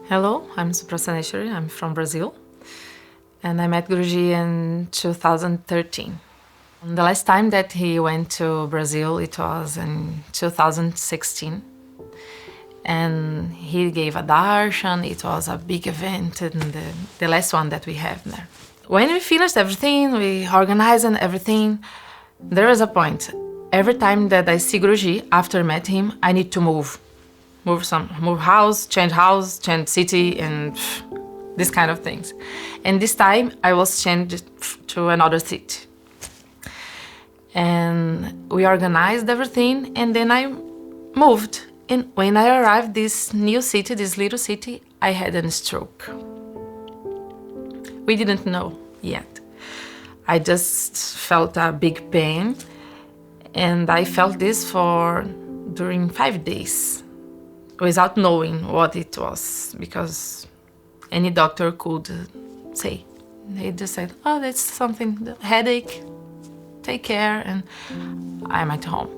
Hello, I'm Suprasaneshwari. I'm from Brazil, and I met Guruji in 2013. The last time that he went to Brazil, it was in 2016, and he gave a darshan. It was a big event, and the last one that we have there. When we finished everything, we organized and everything, there is a point. Every time that I see Guruji, after I met him, I need to move house, change city, and this kind of things. And this time I was changed to another city. And we organized everything, and then I moved. And when I arrived this new city, this little city, I had a stroke. We didn't know yet. I just felt a big pain, and I felt this during 5 days. Without knowing what it was, because any doctor could say. They just said, oh, that's something, headache, take care, and I'm at home.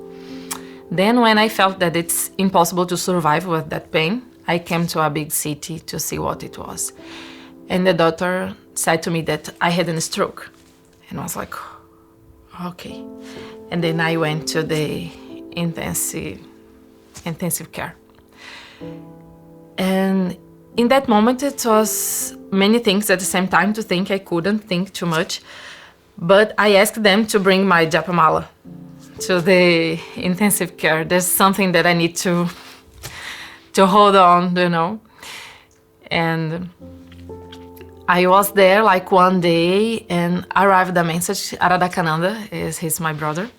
Then when I felt that it's impossible to survive with that pain, I came to a big city to see what it was. And the doctor said to me that I had a stroke. And I was like, okay. And then I went to the intensive care. And in that moment, it was many things at the same time to think. I couldn't think too much. But I asked them to bring my japamala to the intensive care. There's something that I need to hold on, And I was there like one day, and arrived a message. Aradakananda, he's my brother,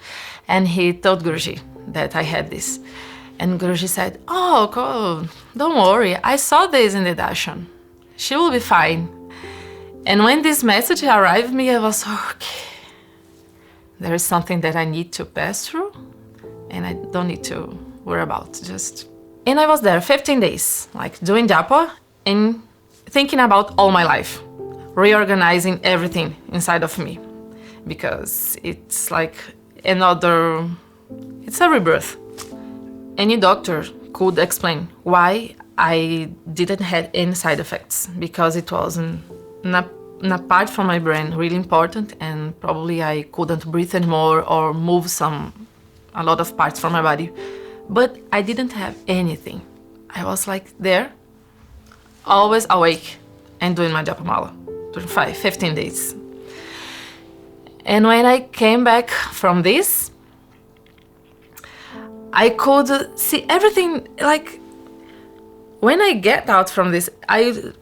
and he told Guruji that I had this. And Guruji said, oh, don't worry, I saw this in the darshan. She will be fine. And when this message arrived me, I was, okay, there is something that I need to pass through, and I don't need to worry about, And I was there 15 days, like doing japa and thinking about all my life, reorganizing everything inside of me, because it's like it's a rebirth. Any doctor could explain why I didn't have any side effects, because it was in a part from my brain really important, and probably I couldn't breathe anymore or move a lot of parts from my body. But I didn't have anything. I was like there, always awake and doing my japamala during 15 days. And when I came back from this, I could see everything, like, when I get out from this, I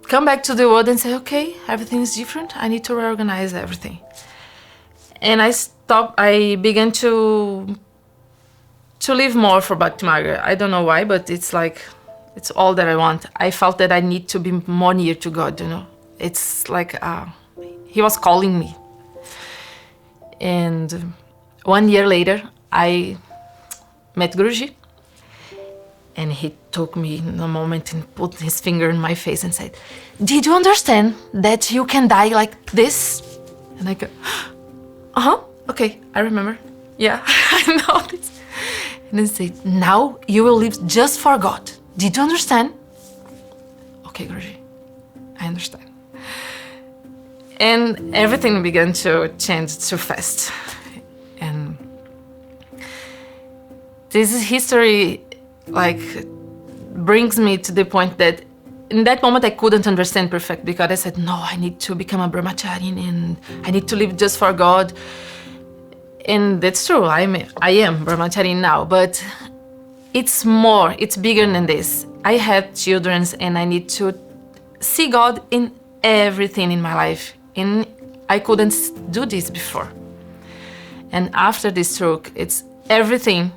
come back to the world and say, okay, everything is different, I need to reorganize everything. And I began to live more for Bhakti Marga. I don't know why, but it's like, it's all that I want. I felt that I need to be more near to God, It's like, he was calling me. And 1 year later, I met Guruji, and he took me in a moment and put his finger in my face and said, did you understand that you can die like this? And I go, okay, I remember. Yeah, I know this. And he said, now you will live just for God. Did you understand? Okay, Guruji, I understand. And everything began to change too fast. And this history, brings me to the point that in that moment I couldn't understand perfect, because I said, no, I need to become a brahmacharini and I need to live just for God. And that's true, I am brahmacharini now, but it's more, it's bigger than this. I have children, and I need to see God in everything in my life. And I couldn't do this before. And after this stroke, everything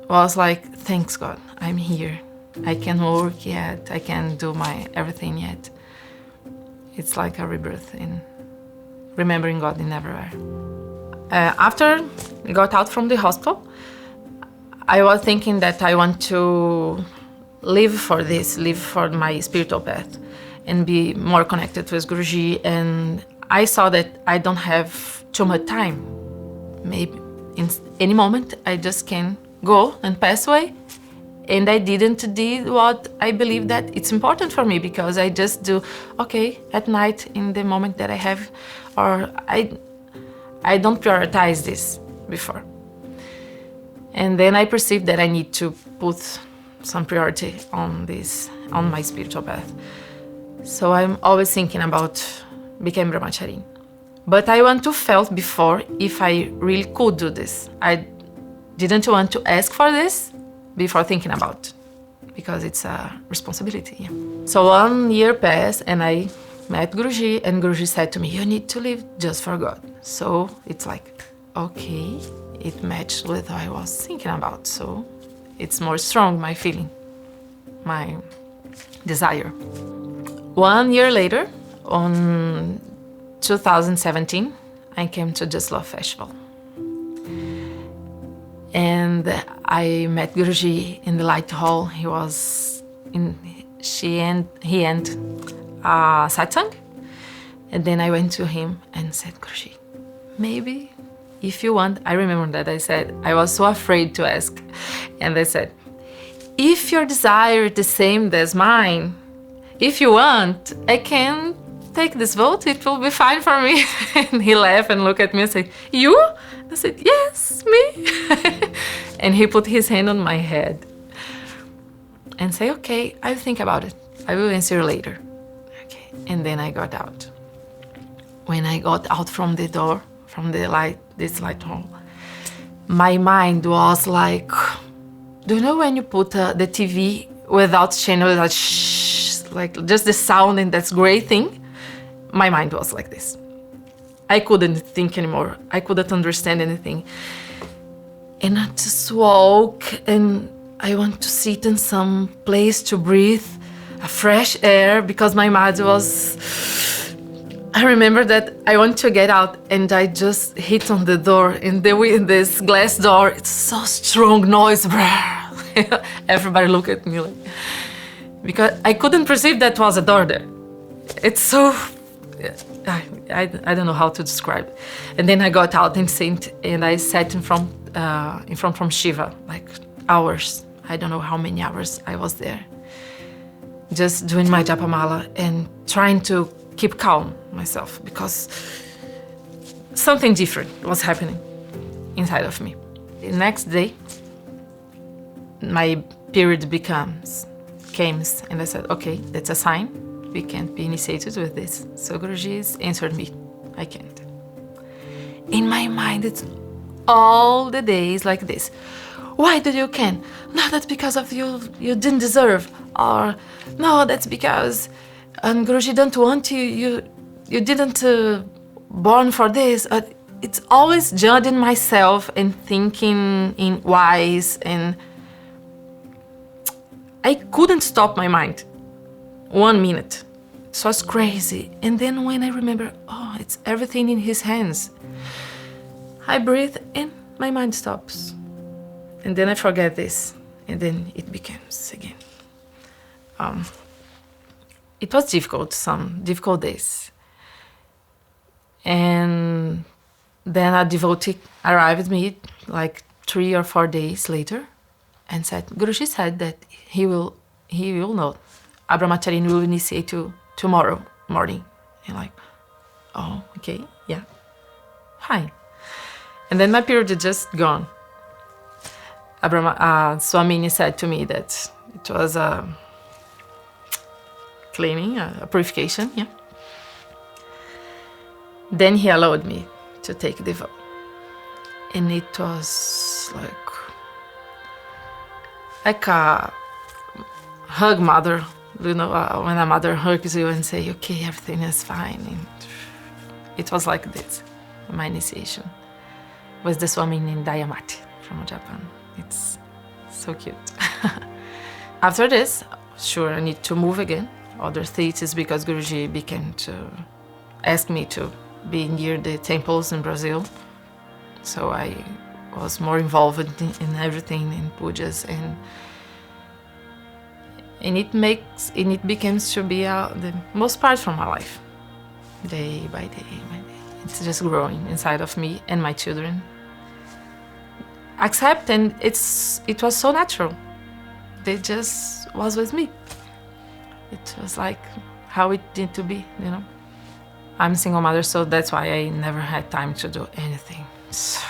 was like, thanks God, I'm here. I can work yet, I can do my everything yet. It's like a rebirth in remembering God in everywhere. After I got out from the hospital, I was thinking that I want to live for my spiritual path and be more connected with Guruji. And I saw that I don't have too much time. Maybe in any moment I just can go and pass away And I didn't do what I believe that it's important for me, because I just do, okay, at night in the moment that I have, or I don't prioritize this before. And then I perceived that I need to put some priority on this, on my spiritual path. So I'm always thinking about becoming brahmacharini. But I want to felt before if I really could do this. I didn't want to ask for this before thinking about it, because it's a responsibility. Yeah. So 1 year passed and I met Guruji, and Guruji said to me, you need to live just for God. So it's like, okay, it matched with what I was thinking about. So it's more strong, my feeling, my desire. 1 year later, on 2017, I came to Just Love Festival. And I met Guruji in the light hall. He was he ended satsang. And then I went to him and said, Guruji, maybe if you want, I remember that I said, I was so afraid to ask. And they said, if your desire is the same as mine, if you want, I can take this vote, it will be fine for me. And he laughed and looked at me and said, you? I said, yes, me. And he put his hand on my head and said, okay, I'll think about it. I will answer you later. Okay. And then I got out. When I got out from the door, from this light hall, my mind was like, do you know when you put the TV without channel, like shh, like just the sound and that's great thing? My mind was like this. I couldn't think anymore. I couldn't understand anything. And I just walk and I want to sit in some place to breathe a fresh air, because my mind was... I remember that I want to get out and I just hit on the door, and this glass door, it's so strong noise. Everybody look at me like... Because I couldn't perceive that was a door there. It's so... I don't know how to describe it. And then I got out and I sat in front from Shiva, like hours. I don't know how many hours I was there. Just doing my japamala and trying to keep calm myself, because something different was happening inside of me. The next day, my period came, and I said, okay, that's a sign. We can't be initiated with this. So Guruji answered me, I can't. In my mind, it's all the days like this. Why did you can? No, that's because of you didn't deserve. Or no, that's because Guruji don't want you didn't born for this. It's always judging myself and thinking in whys, and I couldn't stop my mind. 1 minute. It was crazy. And then when I remember, oh, it's everything in his hands, I breathe and my mind stops. And then I forget this. And then it becomes again. It was difficult, some difficult days. And then a devotee arrived me like 3 or 4 days later and said, Guruji said that he will know. A brahmacharini will initiate you tomorrow morning. And like, oh, okay, yeah, fine. And then my period is just gone. Swamini said to me that it was a cleaning, a purification, yeah. Then he allowed me to take the vow. And it was like a hug mother. You know, when a mother hugs you and say, okay, everything is fine. And it was like this, my initiation. Was the Swamini in Dayamati from Japan. It's so cute. After this, sure, I need to move again. Other theses, because Guruji began to ask me to be near the temples in Brazil. So I was more involved in everything, in pujas, and it becomes to be the most part from my life, day by day by day. It's just growing inside of me and my children. Accept, and it was so natural. they just was with me. It was like how it need to be, you know. I'm a single mother, so that's why I never had time to do anything. So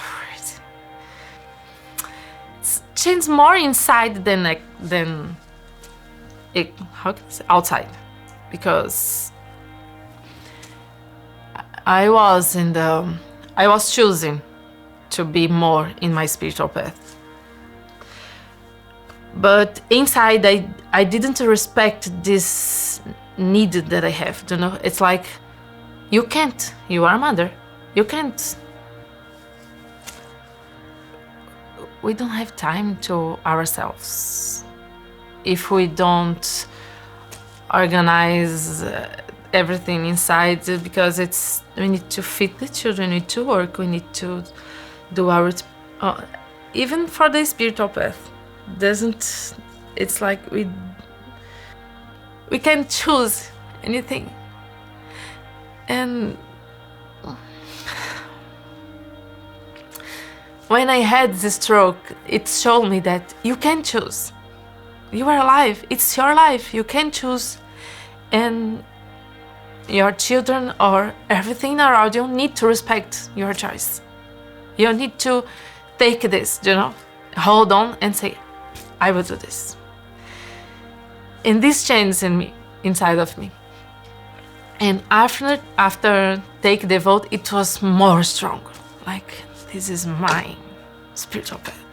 it's changed more inside than how can I say, outside, because I was choosing to be more in my spiritual path. But inside, I didn't respect this need that I have, you know? It's like, you can't, you are a mother, you can't. We don't have time to ourselves if we don't organize everything inside, because we need to feed the children, we need to work, we need to do our, even for the spiritual path, it's like we can't choose anything. And when I had this stroke, it showed me that you can choose. You are alive, it's your life, you can choose. And your children or everything around you need to respect your choice. You need to take this, you know, hold on and say, I will do this. And this changed in me, inside of me. And after take the vote, it was more strong. Like, this is my spiritual path.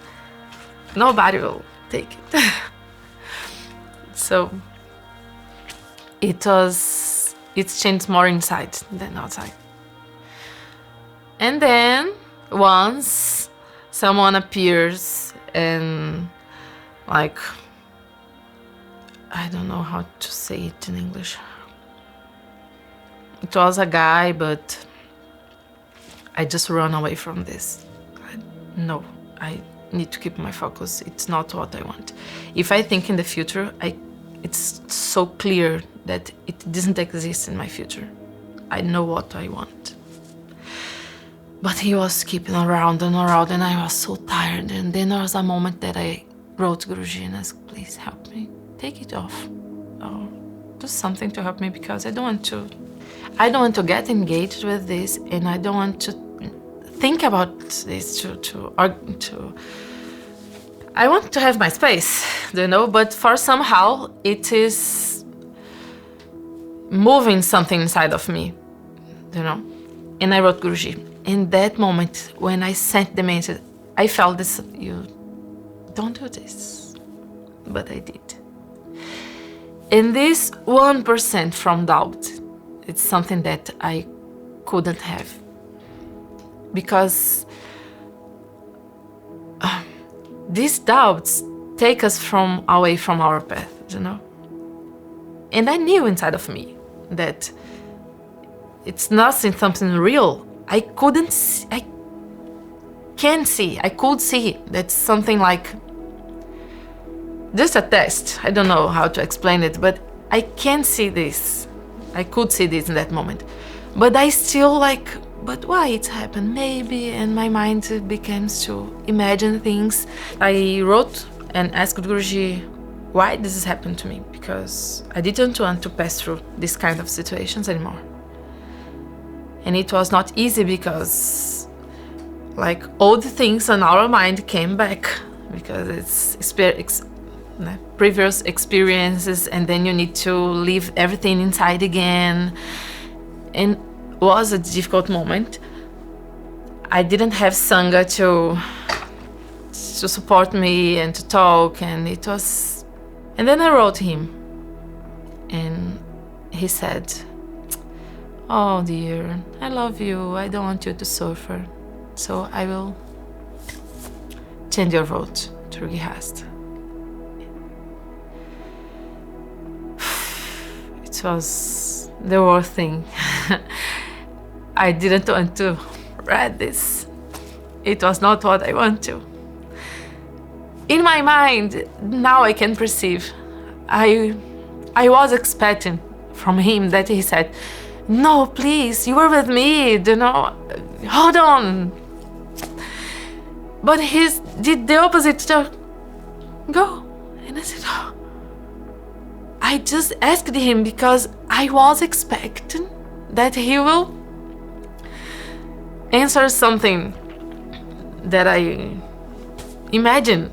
Nobody will take it. So it's changed more inside than outside. And then once someone appears and, like, I don't know how to say it in English. It was a guy, but I just run away from this. No, I need to keep my focus. It's not what I want. If I think in the future, it's so clear that it doesn't exist in my future. I know what I want. But he was keeping around and around, and I was so tired. And then there was a moment that I wrote Guruji and asked, please help me, take it off. Or do something to help me, because I don't want to get engaged with this, and I don't want to think about this I want to have my space, you know, but for somehow it is moving something inside of me, you know. And I wrote Guruji. In that moment, when I sent the message, I felt this, you don't do this, but I did. And this 1% from doubt, it's something that I couldn't have, because these doubts take us away from our path, you know. And I knew inside of me that it's nothing, something real. I could see that's something like just a test. I don't know how to explain it, but I can see this. I could see this in that moment. But I still but why it happened? Maybe, and my mind begins to imagine things. I wrote and asked Guruji why this has happened to me, because I didn't want to pass through this kind of situations anymore. And it was not easy, because old things on our mind came back, because it's previous experiences, and then you need to leave everything inside again. And it was a difficult moment. I didn't have Sangha to support me and to talk, and it was... And then I wrote him, and he said, oh dear, I love you, I don't want you to suffer, so I will change your vote to Gihast. It was the worst thing. I didn't want to read this. It was not what I want to. In my mind, now I can perceive. I was expecting from him that he said, no, please, you were with me, you know, hold on. But he did the opposite, go. And I said, oh. I just asked him because I was expecting that he will answer something that I imagined.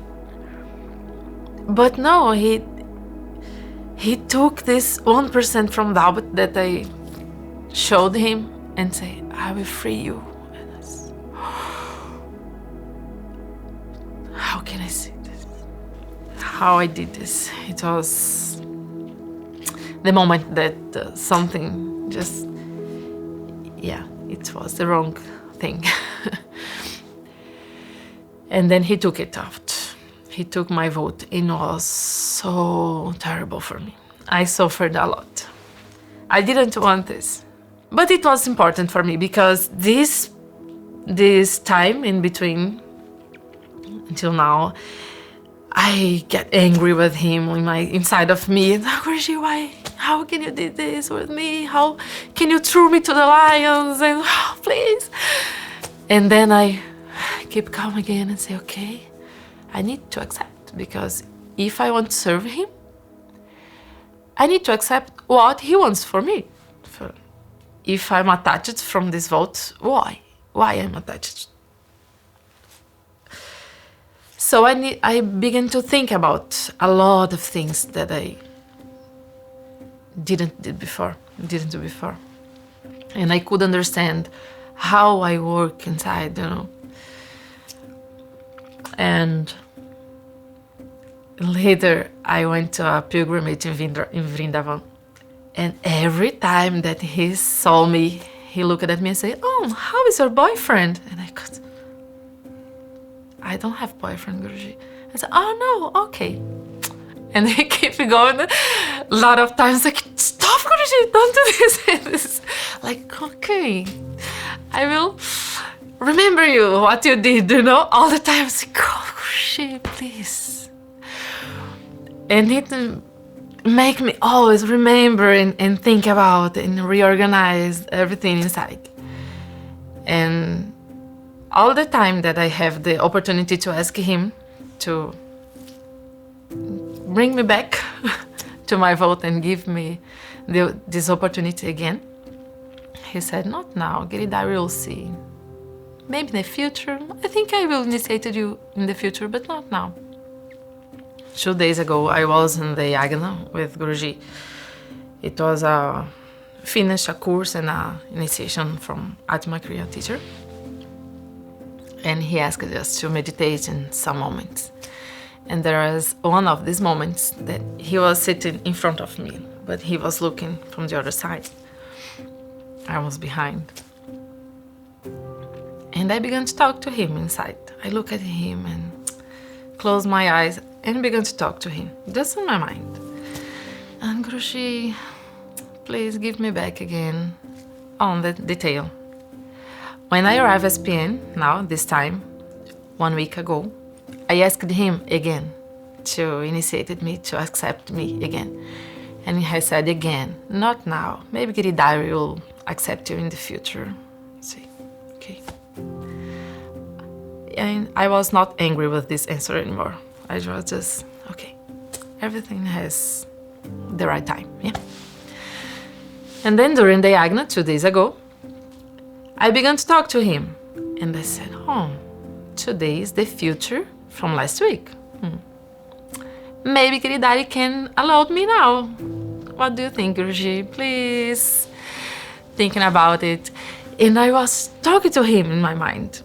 But no, he took this 1% from doubt that I showed him and say, I will free you. And I said, how can I say this? How I did this? It was the moment that something just, it was the wrong thing. And then he took it out. He took my vote. It was so terrible for me. I suffered a lot. I didn't want this. But it was important for me because this time in between until now, I get angry with him inside of me. And, oh, Guruji, why? How can you do this with me? How can you throw me to the lions? And oh, please. And then I keep calm again and say, okay, I need to accept, because if I want to serve him, I need to accept what he wants for me. If I'm attached from this vote, why? Why I'm attached? So I began to think about a lot of things that I didn't do before. And I could understand how I work inside, And later I went to a pilgrimage in Vrindavan. And every time that he saw me, he looked at me and said, oh, how is your boyfriend? And I don't have boyfriend, Guruji. I said, oh no, okay. And he kept going a lot of times, like, stop, Guruji, don't do this. And this is like, okay, I will remember you, what you did, all the time. I was like, oh, Guruji, please. And it make me always remember and think about and reorganize everything inside. And all the time that I have the opportunity to ask him to bring me back to my vote and give me this opportunity again, he said, not now, Giridhari, will see. Maybe in the future. I think I will initiate you in the future, but not now. 2 days ago, I was in the yagna with Guruji. It was finish a course and a initiation from Atma Kriya teacher. And he asked us to meditate in some moments. And there was one of these moments that he was sitting in front of me, but he was looking from the other side. I was behind. And I began to talk to him inside. I look at him and close my eyes and began to talk to him, just in my mind. And Guruji, please give me back again on the detail. When I arrived as PN, now, this time, 1 week ago, I asked him again to initiate me, to accept me again. And he said again, not now, maybe Giridhari will accept you in the future. See, okay. And I was not angry with this answer anymore. I was just, okay, everything has the right time, yeah. And then during the yagna 2 days ago, I began to talk to him. And I said, oh, today is the future from last week. Maybe Giridhari can allow me now. What do you think, Guruji? Please. Thinking about it. And I was talking to him in my mind.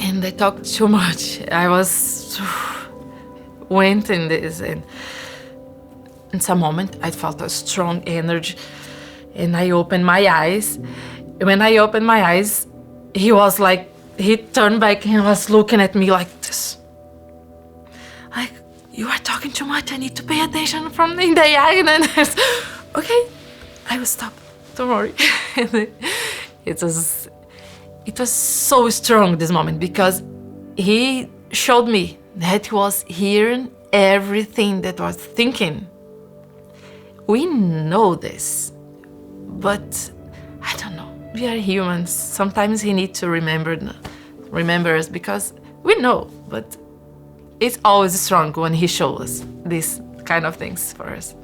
And I talked too much. I went in this, and in some moment I felt a strong energy, and I opened my eyes. When I opened my eyes, he was like, he turned back and was looking at me like this. Like, you are talking too much, I need to pay attention from the yagna. And I was, okay, I will stop, don't worry. It was so strong, this moment, because he showed me that he was hearing everything that I was thinking. We know this, but I don't know. We are humans. Sometimes he needs to remember us, because we know, but it's always strong when he shows us these kind of things for us.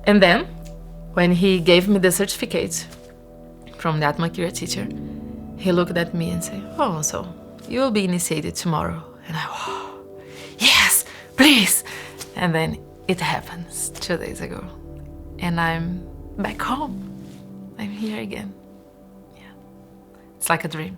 And then, when he gave me the certificate from that Atmakira teacher, he looked at me and said, "Oh, so you will be initiated tomorrow." And I, "Oh, yes, please." And then it happens 2 days ago. And I'm back home. I'm here again. Yeah. It's like a dream.